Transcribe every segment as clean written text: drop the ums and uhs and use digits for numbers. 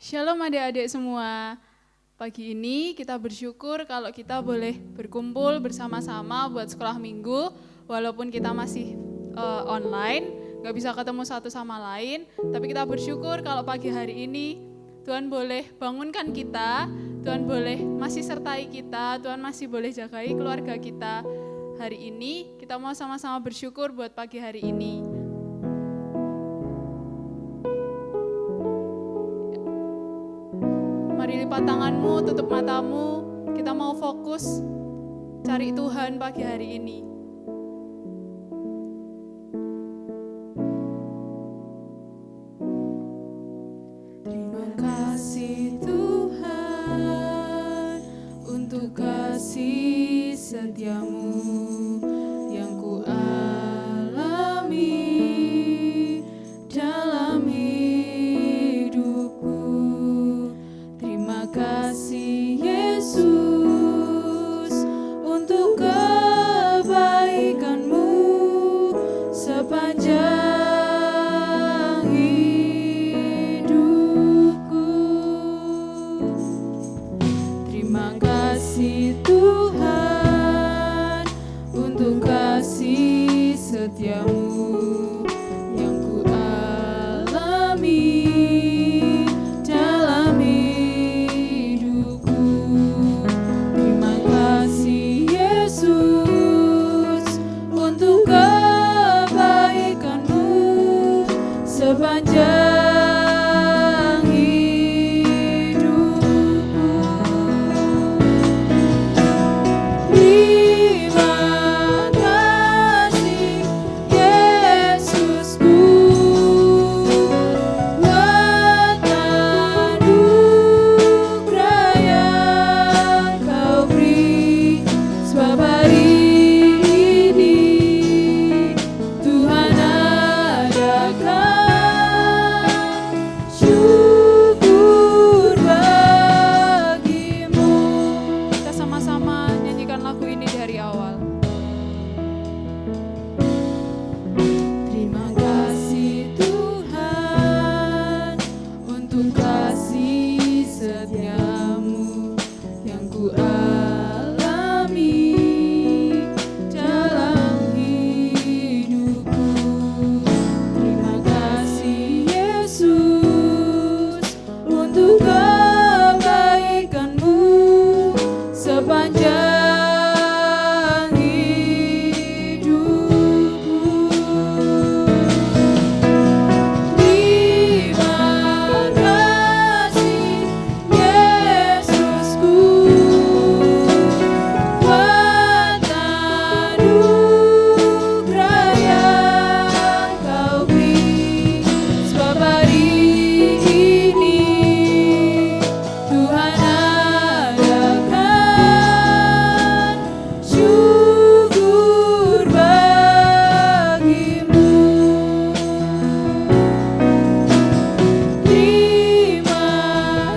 Shalom adik-adik semua. Pagi ini kita bersyukur kalau kita boleh berkumpul bersama-sama buat sekolah minggu. Walaupun kita masih online, gak bisa ketemu satu sama lain. Tapi kita bersyukur kalau pagi hari ini Tuhan boleh bangunkan kita, Tuhan boleh masih sertai kita, Tuhan masih boleh jagai keluarga kita. Hari ini kita mau sama-sama bersyukur buat pagi hari ini. Mari lipat tanganmu, tutup matamu, kita mau fokus cari Tuhan pagi hari ini. Terima kasih Tuhan untuk kasih setiamu yang ku alami dalam hidupku. Terima kasih Yesus untuk kebaikan-Mu sepanjang hidupku. Terima kasih Tuhan untuk kasih setiamu yang ku alami dalam hidupku. Terima kasih Yesus untuk kebaikan-Mu sepanjang hidupku. Terima kasih Yesusku buat anugerah yang Kau beri, sebab hari ini Tuhan adakan syukur bagimu. Kita sama-sama nyanyikan lagu ini dari awal. Terima kasih Tuhan untuk kasih setiamu yang ku alami dalam hidupku. Terima kasih Yesus untuk kebaikan-Mu sepanjang hidupku. Terima kasih Yesusku buat anugerah yang Kau beri, sebab hari ini Tuhan adakan syukur bagimu. Terima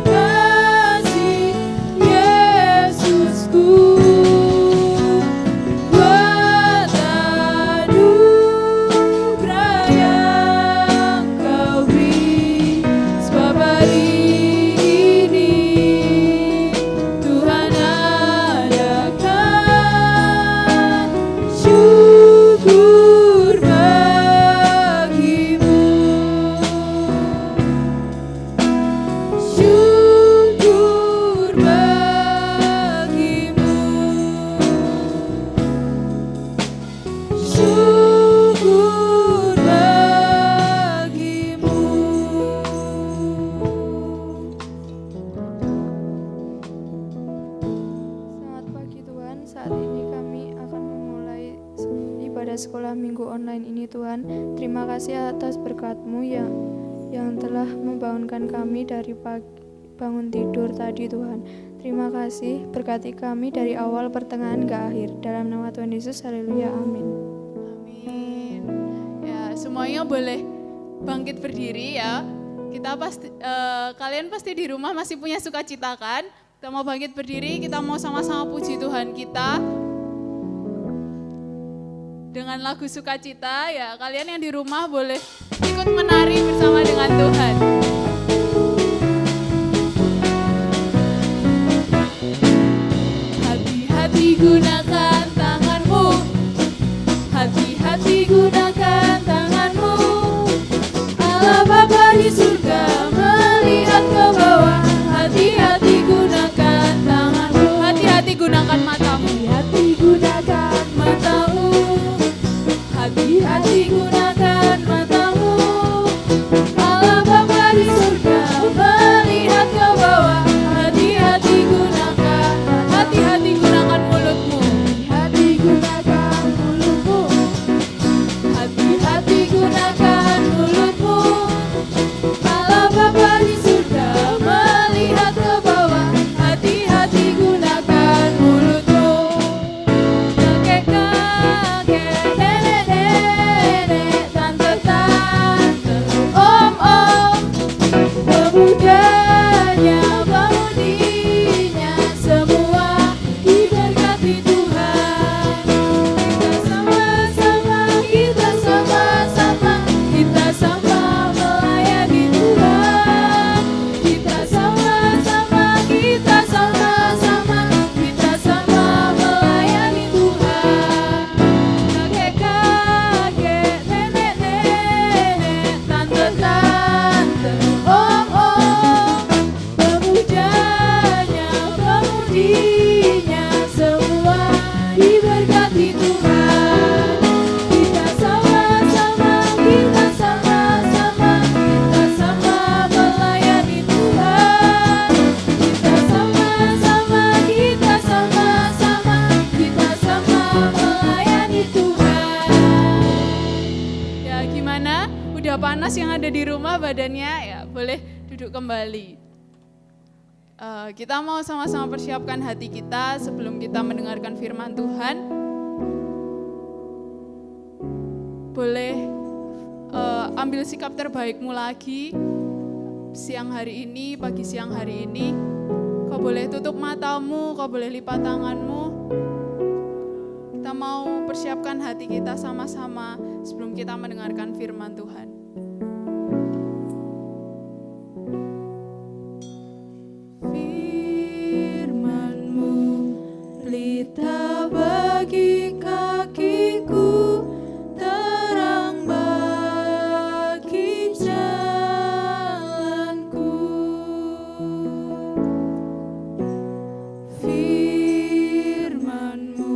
kasih Yesusku buat anugerah yang Kau beri, sebab hari ini Tuhan adakan syukur bagimu. Syukur bagimu. Syukur bagimu. Selamat pagi Tuhan, saat ini kami akan memulai ibadah sekolah minggu online ini Tuhan. Terima kasih atas berkat-Mu yang telah membangunkan kami dari bangun tidur tadi Tuhan. Terima kasih, berkati kami dari awal pertengahan ke akhir. Dalam nama Tuhan Yesus, haleluya, amin. Amin. Ya, semuanya boleh bangkit berdiri ya. Kita pasti kalian pasti di rumah masih punya sukacita kan? Kita mau bangkit berdiri, kita mau sama-sama puji Tuhan kita dengan lagu sukacita ya. Kalian yang di rumah boleh ikut menari bersama dengan Tuhan. Allah Bapa di surga melihat ke bawah. Hati-hati gunakan tanganmu, hati-hati gunakan matamu, hati-hati gunakan matamu, hati-hati gunakan matamu. Allah Bapa di surga melihat ke bawah. Hati-hati gunakan, hati-hati gunakan mulutmu, hati gunakan mulutmu, hati-hati gunakan mulutmu. Allah Bapa di surga melihat ke bawah. Hati-hati gunakan mulutmu. Kakek-kakek, nenek-nenek, tante-tante, om-om, pemudanya, pemudinya, semua diberkati Tuhan. Kita sama-sama, kita sama-sama, kita sama melayani Tuhan. Kita sama-sama, kita sama-sama, kita sama melayani Tuhan. Kakek-kakek, nenek-nenek, tante-tante, om-om, pemudanya, pemudinya, semua diberkati Tuhan. Kita sama-sama, kita sama-sama, kita sama melayani Tuhan. Kita sama-sama, kita sama-sama, kita sama melayani Tuhan. Ya gimana? Udah panas yang ada di rumah badannya? Ya boleh duduk kembali. Kita mau sama-sama persiapkan hati kita sebelum kita mendengarkan firman Tuhan. Boleh ambil sikap terbaikmu lagi siang hari ini, pagi siang hari ini. Kau boleh tutup matamu, kau boleh lipat tanganmu. Kita mau persiapkan hati kita sama-sama sebelum kita mendengarkan firman Tuhan. Firman-Mu pelita bagi kakiku, terang bagi jalanku. Firman-Mu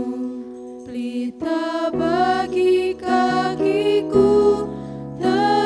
pelita bagi kakiku, terang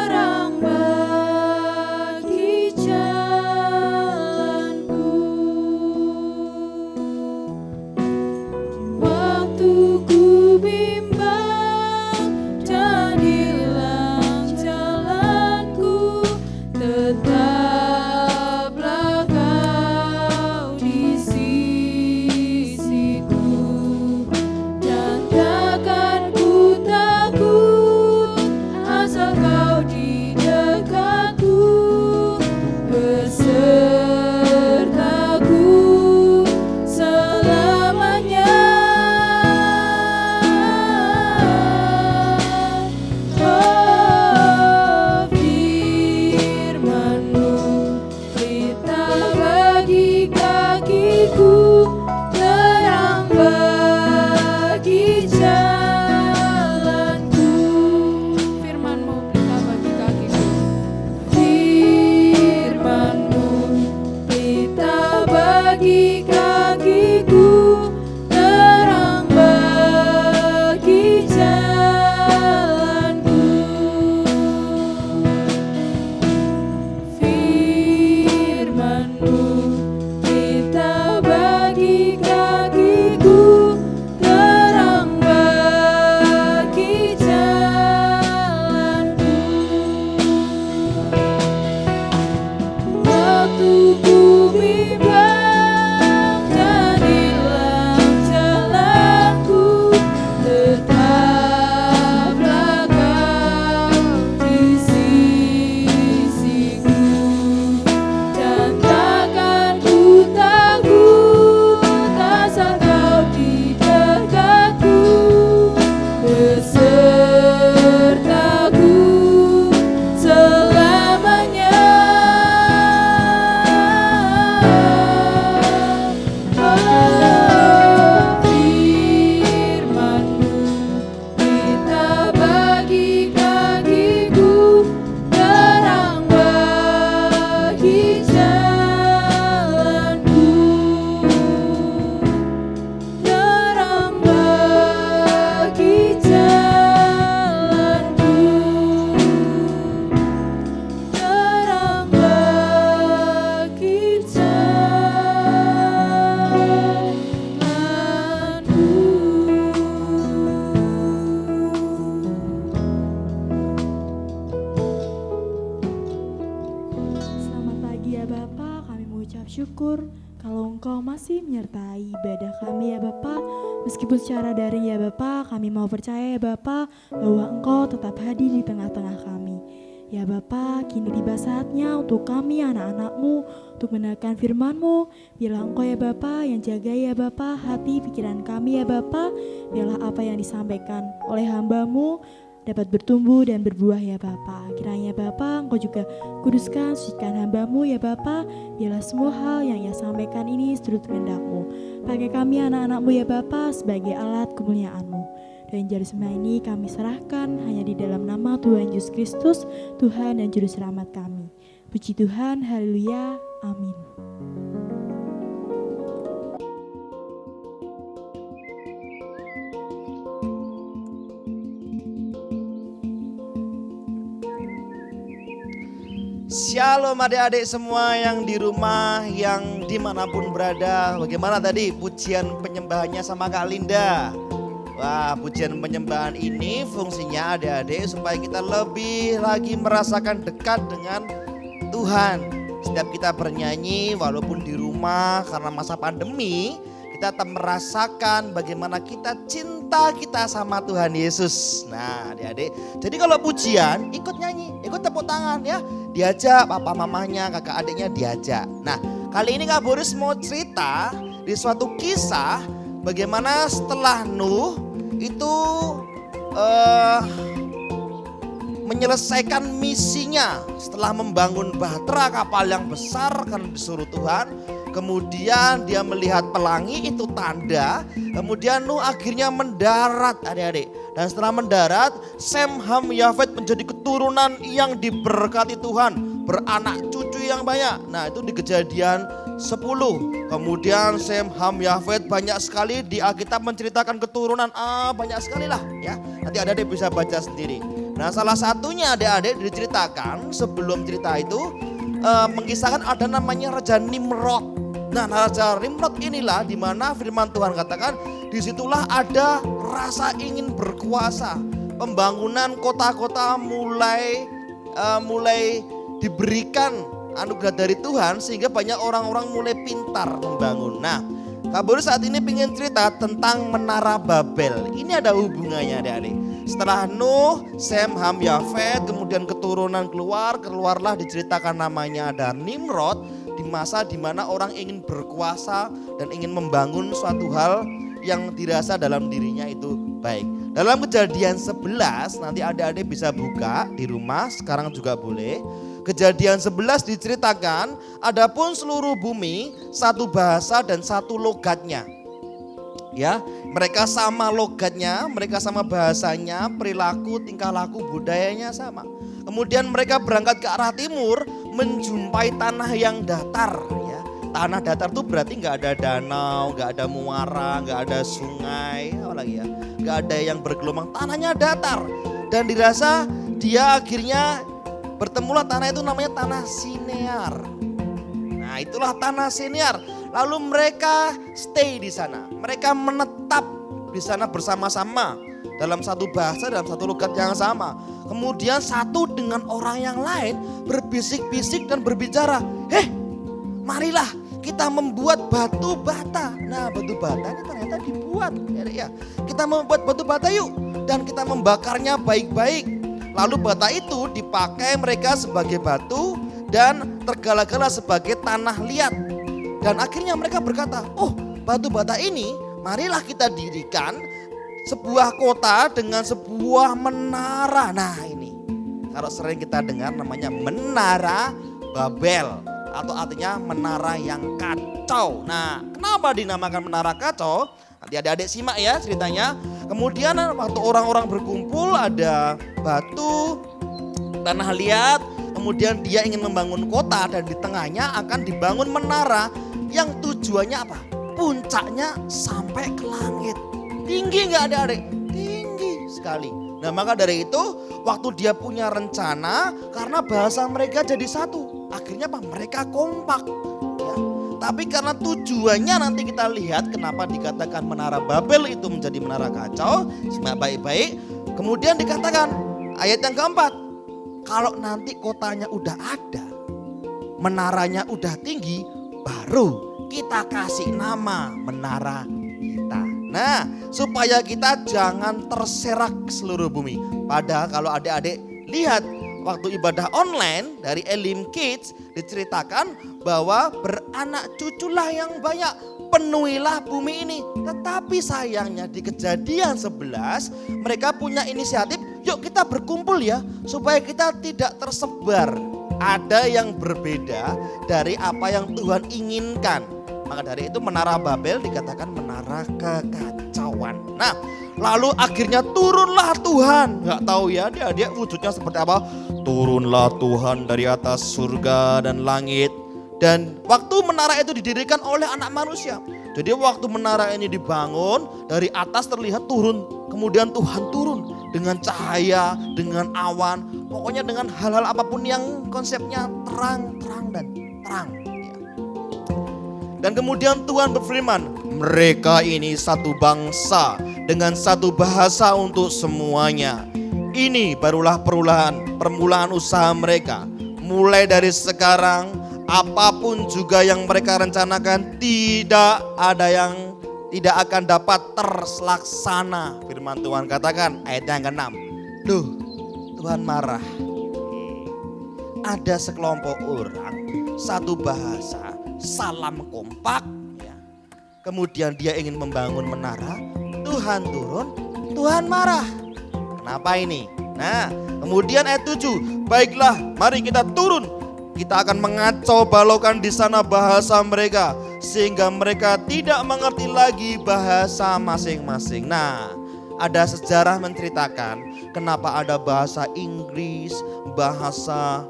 Bapa, kami mengucap syukur kalau Engkau masih menyertai ibadah kami ya Bapa. Meskipun secara daring ya Bapa, kami mau percaya ya Bapa bahwa Engkau tetap hadir di tengah-tengah kami. Ya Bapa, kini tiba saatnya untuk kami anak-anak-Mu untuk mendengarkan firman-Mu. Biarlah Engkau ya Bapa yang jaga ya Bapa hati pikiran kami ya Bapa. Biarlah apa yang disampaikan oleh hamba-Mu dapat bertumbuh dan berbuah ya Bapa. Kiranya Bapa Engkau juga kuduskan, sucikan hamba-Mu ya Bapa. Biarlah semua hal yang Ia sampaikan ini seturut kehendak-Mu. Pakai kami anak-anak-Mu ya Bapa sebagai alat kemuliaan-Mu. Dan jari semua ini kami serahkan hanya di dalam nama Tuhan Yesus Kristus, Tuhan dan Juru Selamat kami. Puji Tuhan, haleluya, amin. Shalom adik-adik semua yang di rumah, yang dimanapun berada. Bagaimana tadi pujian penyembahannya sama Kak Linda? Wah, pujian penyembahan ini fungsinya adik-adik supaya kita lebih lagi merasakan dekat dengan Tuhan. Setiap kita bernyanyi walaupun di rumah karena masa pandemi, kita tetap merasakan bagaimana cinta kita sama Tuhan Yesus. Nah adik-adik, jadi kalau pujian ikut nyanyi, ikut tepuk tangan ya. Diajak papa mamanya, kakak adiknya diajak. Nah kali ini Kak Boris mau cerita di suatu kisah bagaimana setelah Nuh itu menyelesaikan misinya setelah membangun bahtera kapal yang besar karena disuruh Tuhan. Kemudian dia melihat pelangi itu tanda. Kemudian Nuh akhirnya mendarat adik-adik. Dan setelah mendarat, Sem, Ham, Yafet menjadi keturunan yang diberkati Tuhan. Beranak cucu yang banyak. Nah itu di Kejadian 10. Kemudian Sem, Ham, Yafet banyak sekali di Alkitab menceritakan keturunan. Banyak sekali lah ya. Nanti adik-adik bisa baca sendiri. Nah salah satunya adik-adik diceritakan sebelum cerita itu mengisahkan ada namanya Raja Nimrod. Nah Raja Nimrod inilah di mana firman Tuhan katakan disitulah ada rasa ingin berkuasa. Pembangunan kota-kota mulai diberikan anugerah dari Tuhan sehingga banyak orang-orang mulai pintar membangun. Nah Kak Boris saat ini ingin cerita tentang Menara Babel. Ini ada hubungannya adik-adik. Setelah Nuh, Sem, Ham, Yafet, kemudian keturunan keluarlah diceritakan namanya ada Nimrod. Di masa dimana orang ingin berkuasa dan ingin membangun suatu hal yang dirasa dalam dirinya itu baik. Dalam Kejadian 11 nanti adik-adik bisa buka di rumah, sekarang juga boleh. Kejadian 11 diceritakan adapun seluruh bumi satu bahasa dan satu logatnya. Ya, mereka sama logatnya, mereka sama bahasanya, perilaku, tingkah laku, budayanya sama. Kemudian mereka berangkat ke arah timur menjumpai tanah yang datar ya. Tanah datar itu berarti nggak ada danau, nggak ada muara, nggak ada sungai, apalagi ya, nggak ada yang bergelombang, tanahnya datar. Dan dirasa dia akhirnya bertemulah tanah itu namanya tanah Sinear. Nah itulah tanah Sinear. Lalu mereka stay di sana, mereka menetap di sana bersama-sama dalam satu bahasa, dalam satu logat yang sama. Kemudian satu dengan orang yang lain berbisik-bisik dan berbicara, marilah kita membuat batu bata. Nah batu bata ini ternyata dibuat ya. Kita membuat batu bata yuk dan kita membakarnya baik-baik. Lalu bata itu dipakai mereka sebagai batu dan tergala-gala sebagai tanah liat. Dan akhirnya mereka berkata, batu bata ini marilah kita dirikan sebuah kota dengan sebuah menara. Nah ini kalau sering kita dengar namanya Menara Babel atau artinya menara yang kacau. Nah kenapa dinamakan menara kacau? Nanti adik-adik simak ya ceritanya. Kemudian waktu orang-orang berkumpul ada batu, tanah liat. Kemudian dia ingin membangun kota dan di tengahnya akan dibangun menara yang tujuannya apa? Puncaknya sampai ke langit. Tinggi nggak adik-adik? Tinggi sekali. Nah maka dari itu waktu dia punya rencana karena bahasa mereka jadi satu. Akhirnya apa? Mereka kompak. Ya. Tapi karena tujuannya nanti kita lihat kenapa dikatakan Menara Babel itu menjadi menara kacau. Simak baik-baik. Kemudian dikatakan ayat yang keempat. Kalau nanti kotanya udah ada, menaranya udah tinggi, baru kita kasih nama menara kita. Nah, supaya kita jangan terserak seluruh bumi. Padahal kalau adik-adik lihat waktu ibadah online dari Elim Kids diceritakan bahwa beranak cuculah yang banyak, penuhilah bumi ini. Tetapi sayangnya di Kejadian 11 mereka punya inisiatif, yuk kita berkumpul ya supaya kita tidak tersebar. Ada yang berbeda dari apa yang Tuhan inginkan. Maka dari itu menara Babel dikatakan menara kekacauan. Nah, lalu akhirnya turunlah Tuhan. Gak tahu ya dia wujudnya seperti apa. Turunlah Tuhan dari atas surga dan langit. Dan waktu menara itu didirikan oleh anak manusia. Jadi waktu menara ini dibangun, dari atas terlihat turun. Kemudian Tuhan turun dengan cahaya, dengan awan. Pokoknya dengan hal-hal apapun yang konsepnya terang dan terang. Dan kemudian Tuhan berfirman, mereka ini satu bangsa dengan satu bahasa untuk semuanya. Ini barulah permulaan usaha mereka. Mulai dari sekarang, apapun juga yang mereka rencanakan tidak akan dapat terlaksana. Firman Tuhan katakan ayat yang ke-6. Duh, Tuhan marah. Ada sekelompok orang, satu bahasa, salam kompak ya. Kemudian dia ingin membangun menara, Tuhan turun, Tuhan marah. Kenapa ini? Nah, kemudian ayat 7, baiklah mari kita turun. Kita akan mengacau balaukan di sana bahasa mereka sehingga mereka tidak mengerti lagi bahasa masing-masing. Nah, ada sejarah menceritakan kenapa ada bahasa Inggris, bahasa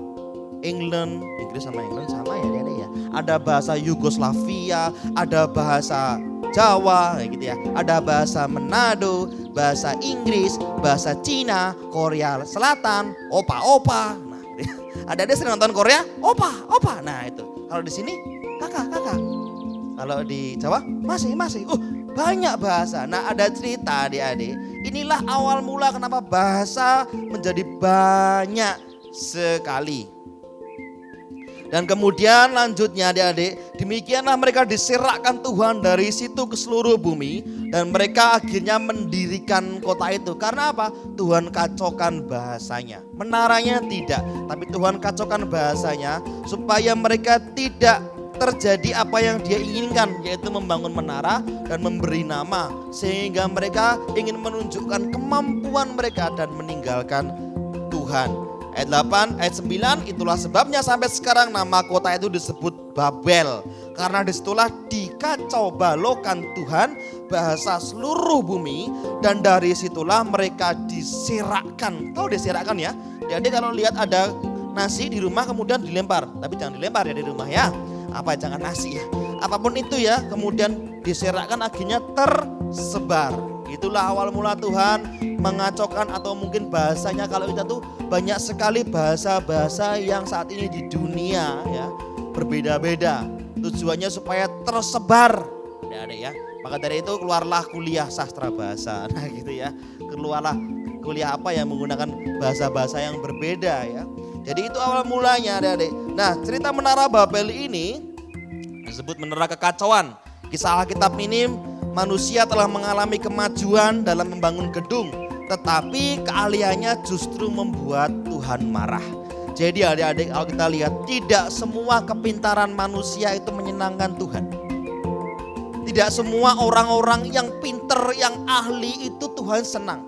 Inggris sama England sama ya dia ya. Ada bahasa Yugoslavia, ada bahasa Jawa kayak gitu ya. Ada bahasa Manado, bahasa Inggris, bahasa Cina, Korea Selatan, opa-opa. Nah, ada sering nonton Korea, opa. Nah, itu. Kalau di sini kakak. Kalau di Jawa masih. Banyak bahasa. Nah, ada cerita adik-adik. Inilah awal mula kenapa bahasa menjadi banyak sekali. Dan kemudian lanjutnya adik-adik, demikianlah mereka diserakkan Tuhan dari situ ke seluruh bumi. Dan mereka akhirnya mendirikan kota itu. Karena apa? Tuhan kacaukan bahasanya. Menaranya tidak, tapi Tuhan kacaukan bahasanya supaya mereka tidak terjadi apa yang dia inginkan, yaitu membangun menara dan memberi nama. Sehingga mereka ingin menunjukkan kemampuan mereka dan meninggalkan Tuhan. Ayat 8, ayat 9, itulah sebabnya sampai sekarang nama kota itu disebut Babel. Karena disitulah dikacau balaukan Tuhan bahasa seluruh bumi. Dan dari situlah mereka diserakkan. Tahu diserakkan ya? Jadi kalau lihat ada nasi di rumah kemudian dilempar. Tapi jangan dilempar ya di rumah ya. Jangan nasi ya. Apapun itu ya, kemudian diserakkan akhirnya tersebar. Itulah awal mula Tuhan mengacaukan atau mungkin bahasanya kalau kita tuh banyak sekali bahasa-bahasa yang saat ini di dunia ya berbeda-beda. Tujuannya supaya tersebar. Ya. Maka dari itu keluarlah kuliah sastra bahasa. Nah gitu ya. Keluarlah kuliah apa yang menggunakan bahasa-bahasa yang berbeda ya. Jadi itu awal mulanya adik-adik. Nah cerita menara Babel ini disebut menara kekacauan. Kisah Alkitab ini manusia telah mengalami kemajuan dalam membangun gedung, tetapi keahliannya justru membuat Tuhan marah. Jadi adik-adik kalau kita lihat tidak semua kepintaran manusia itu menyenangkan Tuhan. Tidak semua orang-orang yang pinter, yang ahli itu Tuhan senang.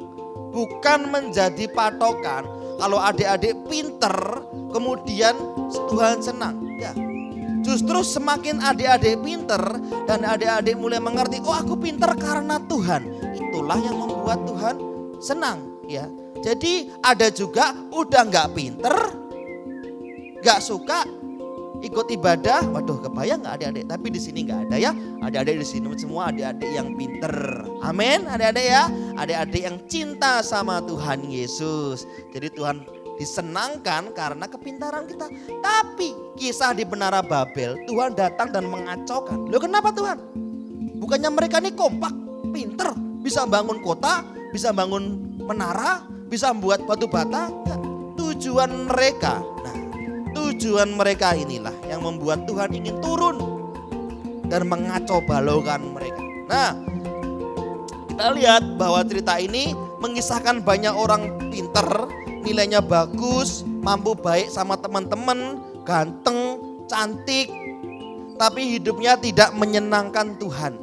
Bukan menjadi patokan kalau adik-adik pinter kemudian Tuhan senang. Ya. Justru semakin adik-adik pinter dan adik-adik mulai mengerti, oh aku pinter karena Tuhan. Itulah yang membuat Tuhan senang ya. Jadi ada juga udah gak pinter, gak suka ikut ibadah. Waduh kebayang gak adik-adik? Tapi di sini gak ada ya. Adik-adik di sini semua adik-adik yang pinter. Amin adik-adik ya. Adik-adik yang cinta sama Tuhan Yesus. Jadi Tuhan disenangkan karena kepintaran kita. Tapi kisah di menara Babel, Tuhan datang dan mengacaukan. Loh kenapa Tuhan? Bukannya mereka ini kompak, pinter, bisa bangun kota, bisa bangun menara, bisa membuat batu bata. Tujuan tujuan mereka inilah yang membuat Tuhan ingin turun dan mengacau balaukan mereka. Nah, kita lihat bahwa cerita ini mengisahkan banyak orang pinter, nilainya bagus, mampu baik sama teman-teman, ganteng, cantik, tapi hidupnya tidak menyenangkan Tuhan.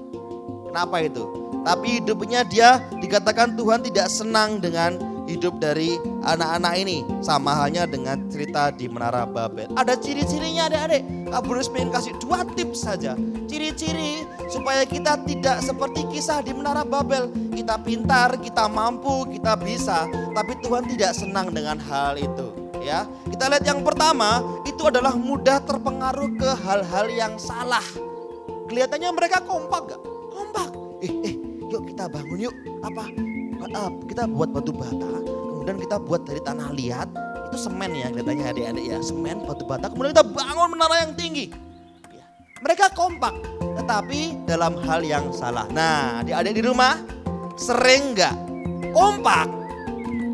Kenapa itu? Tapi hidupnya dia dikatakan Tuhan tidak senang dengan hidup dari anak-anak ini. Sama halnya dengan cerita di Menara Babel. Ada ciri-cirinya adik-adik. Kak Boris pengen kasih 2 tips saja. Ciri-ciri supaya kita tidak seperti kisah di Menara Babel. Kita pintar, kita mampu, kita bisa. Tapi Tuhan tidak senang dengan hal itu. Ya, kita lihat yang pertama itu adalah mudah terpengaruh ke hal-hal yang salah. Kelihatannya mereka kompak gak? Kompak. Yuk kita bangun yuk. Kita buat batu bata, kemudian kita buat dari tanah liat, itu semen ya kelihatannya adik-adik ya, semen, batu bata, kemudian kita bangun menara yang tinggi. Ya. Mereka kompak, tetapi dalam hal yang salah. Nah, adik-adik di rumah sering nggak kompak?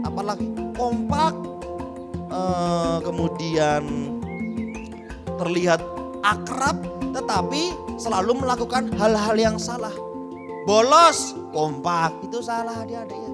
Apalagi kompak, kemudian terlihat akrab, tetapi selalu melakukan hal-hal yang salah. Bolos, kompak, itu salah adik-adik ya.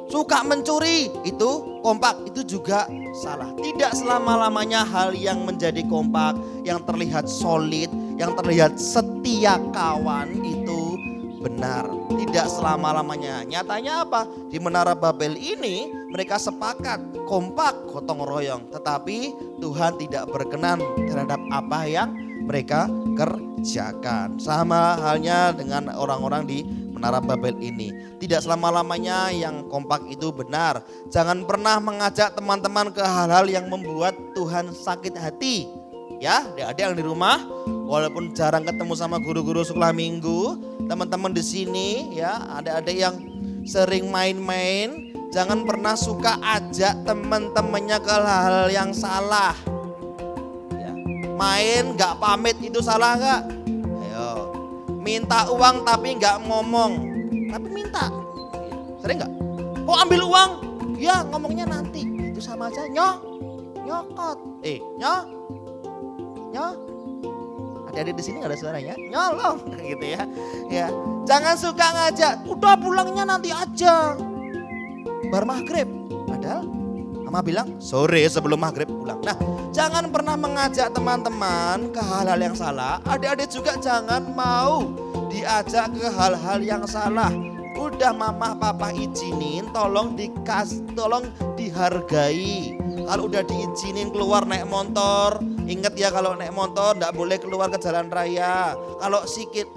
Suka mencuri, itu kompak, itu juga salah. Tidak selama-lamanya hal yang menjadi kompak, yang terlihat solid, yang terlihat setia kawan itu benar. Tidak selama-lamanya. Nyatanya apa? Di Menara Babel ini mereka sepakat, kompak, gotong royong. Tetapi Tuhan tidak berkenan terhadap apa yang mereka kerjakan. Sama halnya dengan orang-orang di Menara Babel ini. Tidak selama-lamanya yang kompak itu benar. Jangan pernah mengajak teman-teman ke hal-hal yang membuat Tuhan sakit hati. Ya, adik-adik yang di rumah, walaupun jarang ketemu sama guru-guru sekolah minggu, teman-teman di sini ya, adik-adik yang sering main-main, jangan pernah suka ajak teman-temannya ke hal-hal yang salah. Main gak pamit itu salah gak? Ayo. Minta uang tapi gak ngomong, tapi minta. Sering gak? Kok ambil uang? Ya ngomongnya nanti. Itu sama aja nyokot. Adik-adik di sini gak ada suaranya? Nyolong gitu ya. Ya, jangan suka ngajak. Udah pulangnya nanti aja. Bar maghrib. Padahal Mama bilang sore sebelum maghrib pulang. Nah, jangan pernah mengajak teman-teman ke hal-hal yang salah. Adik-adik juga jangan mau diajak ke hal-hal yang salah. Udah mama papa izinin, tolong dihargai. Kalau udah diizinin keluar naik motor, ingat ya kalau naik motor enggak boleh keluar ke jalan raya. Kalau sikit.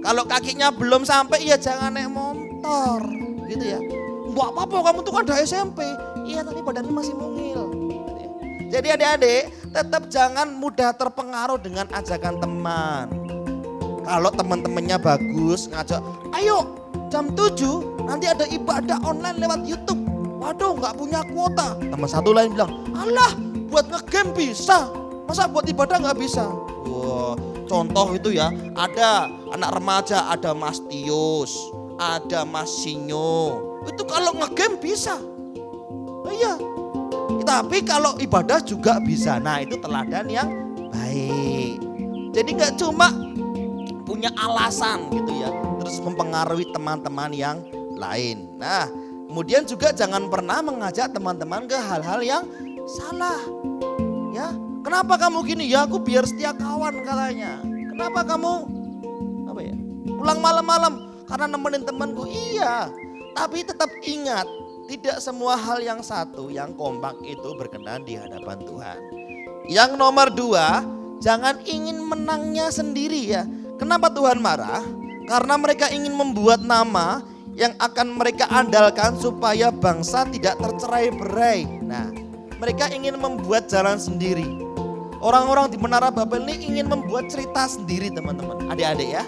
Kalau kakinya belum sampai ya jangan naik motor, gitu ya. Mbak apa kamu tuh kan udah SMP. Iya tapi badannya masih mungil. Jadi adik-adik tetap jangan mudah terpengaruh dengan ajakan teman. Kalau teman-temannya bagus ngajak, ayo jam 7 nanti ada ibadah online lewat YouTube. Waduh gak punya kuota. Teman satu lain bilang, alah buat nge-game bisa, masa buat ibadah gak bisa. Wah, contoh itu ya, ada anak remaja, ada Mas Tius, ada Mas Sinyo. Itu kalau nge-game bisa. Oh iya, tapi kalau ibadah juga bisa. Nah itu teladan yang baik. Jadi gak cuma punya alasan gitu ya, terus mempengaruhi teman-teman yang lain. Nah kemudian juga jangan pernah mengajak teman-teman ke hal-hal yang salah. Ya, kenapa kamu gini? Ya aku biar setia kawan katanya. Kenapa kamu pulang malam-malam? Karena nemenin temanku. Iya, tapi tetap ingat, tidak semua hal yang satu, yang kompak itu berkenan di hadapan Tuhan. Yang nomor 2, jangan ingin menangnya sendiri ya. Kenapa Tuhan marah? Karena mereka ingin membuat nama yang akan mereka andalkan supaya bangsa tidak tercerai-berai. Nah, mereka ingin membuat jalan sendiri. Orang-orang di Menara Babel ini ingin membuat cerita sendiri teman-teman, adik-adik ya.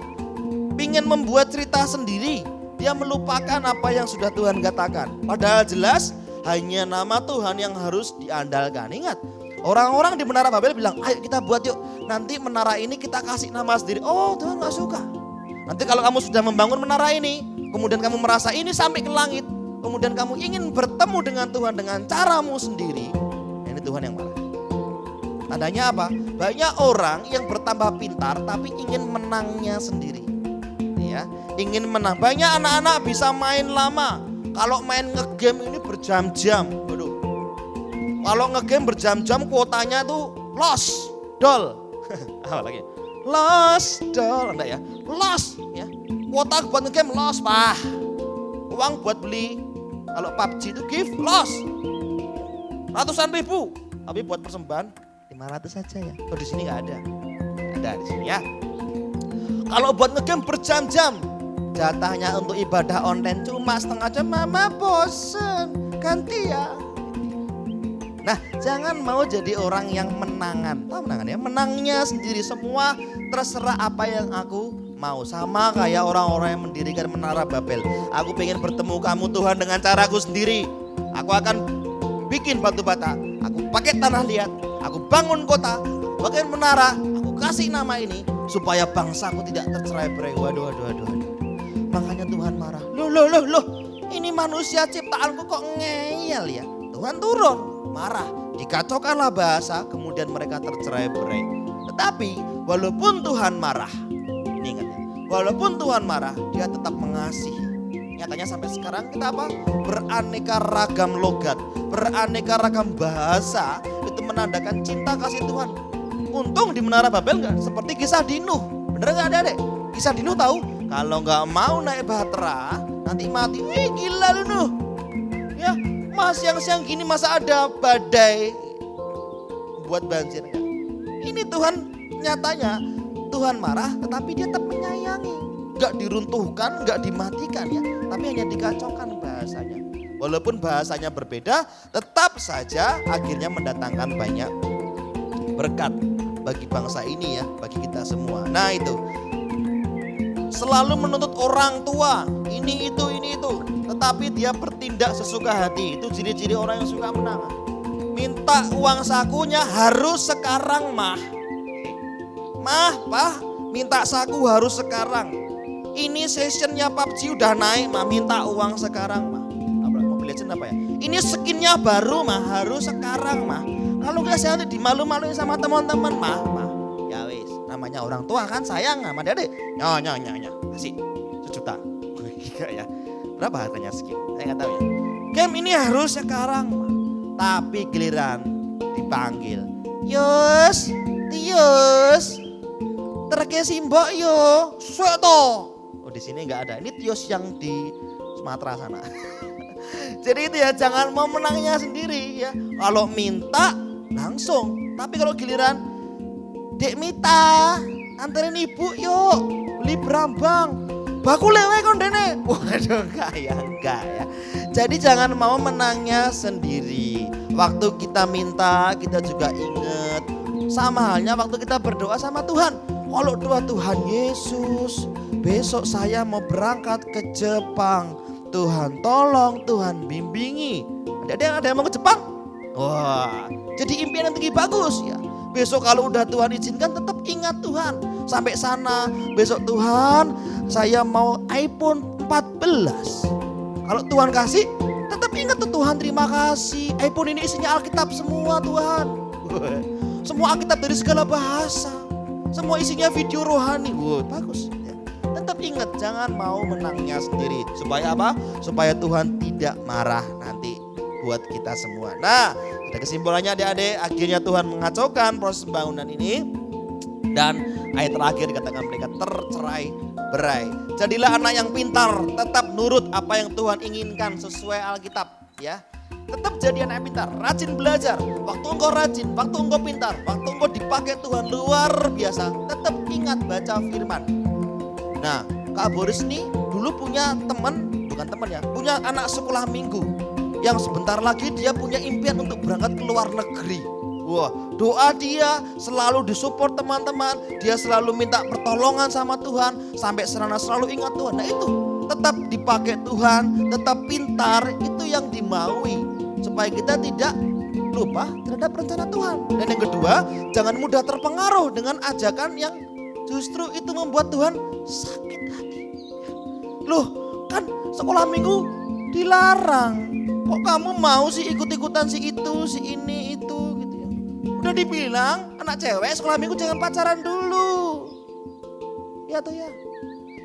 Ingin membuat cerita sendiri. Dia melupakan apa yang sudah Tuhan katakan. Padahal jelas hanya nama Tuhan yang harus diandalkan. Ingat, orang-orang di Menara Babel bilang, ayo kita buat yuk. Nanti menara ini kita kasih nama sendiri. Oh Tuhan gak suka. Nanti kalau kamu sudah membangun menara ini, kemudian kamu merasa ini sampai ke langit, kemudian kamu ingin bertemu dengan Tuhan dengan caramu sendiri, ini Tuhan yang marah. Tandanya apa? Banyak orang yang bertambah pintar tapi ingin menangnya sendiri. Ya, ingin menang. Banyak anak-anak bisa main lama. Kalau main ngegame ini berjam-jam. Waduh. Kalau ngegame berjam-jam kuotanya tuh lost doll. Apa lagi? Lost doll, enggak ya? Lost ya. Kuota buat ngegame lost, Pak. Uang buat beli kalau PUBG itu gift lost. Ratusan ribu. Tapi buat persembahan 500 saja ya. Oh di sini nggak ada. Ada di sini ya. Kalau buat ngegame berjam-jam, jatahnya untuk ibadah online cuma setengah jam, mama bosen, ganti ya. Nah, jangan mau jadi orang yang menangan. Tahu menangan ya? Menangnya sendiri, semua terserah apa yang aku mau. Sama kayak orang-orang yang mendirikan Menara Babel. Aku pengen bertemu kamu Tuhan dengan caraku sendiri. Aku akan bikin batu bata, aku pakai tanah liat, aku bangun kota, aku bikin menara, aku kasih nama ini supaya bangsaku tidak tercerai-berai. Waduh. Makanya Tuhan marah. Loh, ini manusia ciptaanku kok ngeyel ya. Tuhan turun, marah, dikacaukanlah bahasa, kemudian mereka tercerai-berai. Tetapi walaupun Tuhan marah, ini ingat ya, walaupun Tuhan marah, dia tetap mengasihi. Nyatanya sampai sekarang kita apa? Beraneka ragam logat, beraneka ragam bahasa, itu menandakan cinta kasih Tuhan. Untung di Menara Babel enggak seperti kisah di Nuh. Bener enggak Adik-adik? Kisah di Nuh tahu? Kalau enggak mau naik bahtera, nanti mati. Wih gila lu Nuh. Ya, mas siang-siang gini masa ada badai buat banjir enggak? Ini Tuhan nyatanya, Tuhan marah tetapi dia tetap menyayangi. Enggak diruntuhkan, enggak dimatikan ya, tapi hanya dikacaukan bahasanya. Walaupun bahasanya berbeda, tetap saja akhirnya mendatangkan banyak berkat bagi bangsa ini ya, bagi kita semua. Nah itu, selalu menuntut orang tua, ini itu, tetapi dia bertindak sesuka hati. Itu ciri-ciri orang yang suka menang. Minta uang sakunya harus sekarang mah. Mah, Pak, minta saku harus sekarang. Ini sessionnya PUBG udah naik mah, minta uang sekarang mah. Mobile Legends apa ya? Ini skinnya baru mah, harus sekarang mah. Kalau nggak saya dimalu-maluin sama teman-teman mah. Ya wis, namanya orang tua kan sayang sama adik. Nyonya, kasih 1 juta. Ya. Berapa harganya skin? Saya nggak tahu ya. Game ini harus sekarang mah. Tapi giliran dipanggil, Tius, terkesi mbok yo, soto. Oh di sini nggak ada. Ini Tius yang di Sumatera sana. Jadi itu ya, jangan mau menangnya sendiri ya. Kalau minta langsung. Tapi kalau giliran, Dek Mita, anterin ibu yuk beli berambang. Baku lewe kondene. Waduh enggak ya. Jadi jangan mau menangnya sendiri. Waktu kita minta, kita juga ingat. Sama halnya waktu kita berdoa sama Tuhan. Kalau doa Tuhan Yesus, besok saya mau berangkat ke Jepang. Tuhan tolong, Tuhan bimbingi. Ada yang mau ke Jepang? Wah, jadi impian yang tinggi bagus ya. Besok kalau udah Tuhan izinkan tetap ingat Tuhan. Sampai sana besok Tuhan saya mau iPhone 14. Kalau Tuhan kasih tetap ingat tuh Tuhan terima kasih. iPhone ini isinya Alkitab semua Tuhan. Semua Alkitab dari segala bahasa. Semua isinya video rohani. Wah, bagus. Tetap ingat jangan mau menangnya sendiri. Supaya apa? Supaya Tuhan tidak marah nanti buat kita semua. Nah, ada kesimpulannya adik-adik. Akhirnya Tuhan mengacaukan proses pembangunan ini. Dan ayat terakhir dikatakan mereka tercerai berai. Jadilah anak yang pintar, tetap nurut apa yang Tuhan inginkan sesuai Alkitab ya. Tetap jadi anak yang pintar, rajin belajar. Waktu engkau rajin, waktu engkau pintar, waktu engkau dipakai Tuhan luar biasa, tetap ingat baca firman. Nah, Kak Boris nih dulu punya punya anak sekolah minggu yang sebentar lagi dia punya impian untuk berangkat ke luar negeri. Wah, doa dia selalu disupport teman-teman, dia selalu minta pertolongan sama Tuhan, sampai serana selalu ingat Tuhan. Nah itu, tetap dipakai Tuhan, tetap pintar, itu yang dimaui. Supaya kita tidak lupa terhadap rencana Tuhan. Dan yang kedua, jangan mudah terpengaruh dengan ajakan yang justru itu membuat Tuhan sakit hati. Loh, kan sekolah minggu dilarang. Kok kamu mau sih ikut-ikutan si itu, si ini, itu gitu ya. Sudah dibilang anak cewek sekolah minggu jangan pacaran dulu. Ya tuh ya.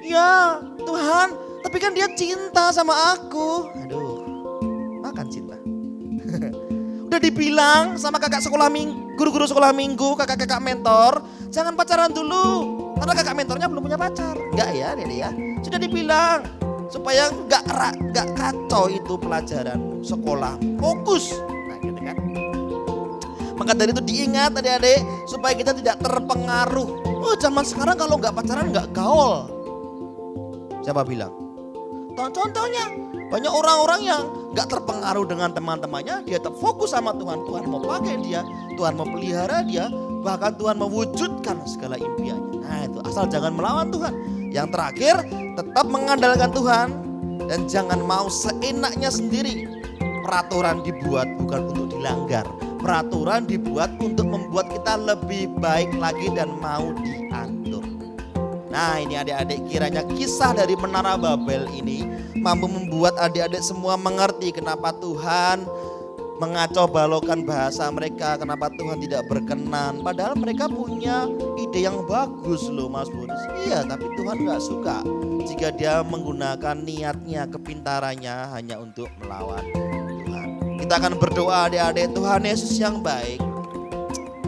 Ya Tuhan, tapi kan dia cinta sama aku. Aduh, makan cinta. Udah dibilang sama kakak sekolah minggu, guru-guru sekolah minggu, kakak-kakak mentor, jangan pacaran dulu. Karena kakak mentornya belum punya pacar. Enggak ya, Dede ya. Sudah dibilang supaya enggak kacau itu pelajaran sekolah. Fokus. Nah, gitu kan. Maka dari itu diingat adik-adik supaya kita tidak terpengaruh. Oh, zaman sekarang kalau enggak pacaran enggak gaul. Siapa bilang? Contohnya banyak orang-orang yang gak terpengaruh dengan teman-temannya, dia tetap fokus sama Tuhan. Tuhan mau pakai dia, Tuhan mau pelihara dia, bahkan Tuhan mewujudkan segala impiannya. Nah itu, asal jangan melawan Tuhan. Yang terakhir, tetap mengandalkan Tuhan dan jangan mau seenaknya sendiri. Peraturan dibuat bukan untuk dilanggar. Peraturan dibuat untuk membuat kita lebih baik lagi dan mau diatur. Nah ini adik-adik, kiranya kisah dari Menara Babel ini mampu membuat adik-adik semua mengerti kenapa Tuhan mengacau balaukan bahasa mereka, kenapa Tuhan tidak berkenan. Padahal mereka punya ide yang bagus loh Mas Boris. Iya, tapi Tuhan gak suka jika dia menggunakan niatnya, kepintarannya hanya untuk melawan Tuhan. Kita akan berdoa adik-adik. Tuhan Yesus yang baik,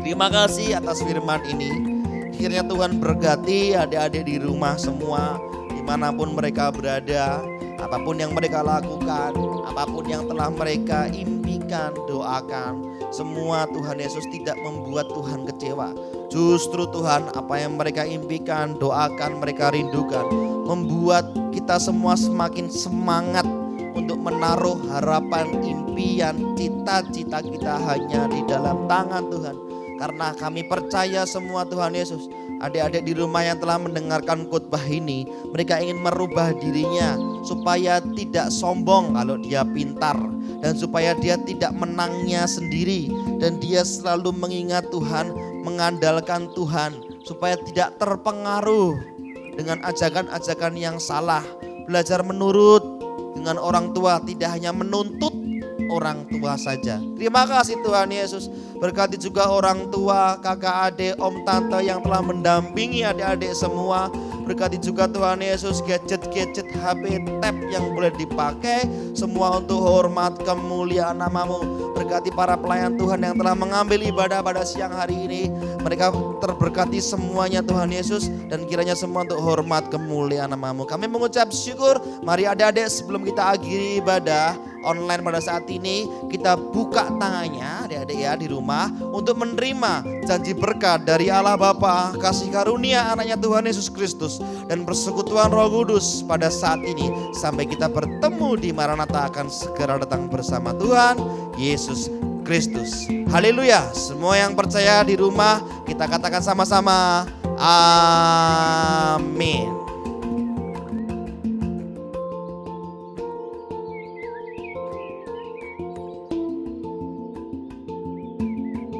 terima kasih atas firman ini. Akhirnya Tuhan berkati adik-adik di rumah semua, dimanapun mereka berada, apapun yang mereka lakukan, apapun yang telah mereka impikan, doakan. Semua Tuhan Yesus tidak membuat Tuhan kecewa. Justru Tuhan, apa yang mereka impikan, doakan, mereka rindukan, membuat kita semua semakin semangat untuk menaruh harapan, impian, cita-cita kita hanya di dalam tangan Tuhan. Karena kami percaya semua Tuhan Yesus, adik-adik di rumah yang telah mendengarkan khotbah ini, mereka ingin merubah dirinya supaya tidak sombong kalau dia pintar, dan supaya dia tidak menangnya sendiri, dan dia selalu mengingat Tuhan, mengandalkan Tuhan, supaya tidak terpengaruh dengan ajakan-ajakan yang salah. Belajar menurut dengan orang tua, tidak hanya menuntut orang tua saja. Terima kasih Tuhan Yesus. Berkati juga orang tua, kakak adik, om tante yang telah mendampingi adik-adik semua. Berkati juga Tuhan Yesus gadget-gadget HP tab yang boleh dipakai, semua untuk hormat kemuliaan nama-Mu. Berkati para pelayan Tuhan yang telah mengambil ibadah pada siang hari ini. Mereka terberkati semuanya Tuhan Yesus, dan kiranya semua untuk hormat kemuliaan nama-Mu. Kami mengucap syukur. Mari adik-adik sebelum kita akhiri ibadah online pada saat ini, kita buka tangannya adik-adik ya di rumah untuk menerima janji berkat dari Allah Bapa, kasih karunia anaknya Tuhan Yesus Kristus, dan persekutuan Roh Kudus pada saat ini sampai kita bertemu di Maranatha akan segera datang bersama Tuhan Yesus Kristus. Haleluya. Semua yang percaya di rumah kita katakan sama-sama, amin.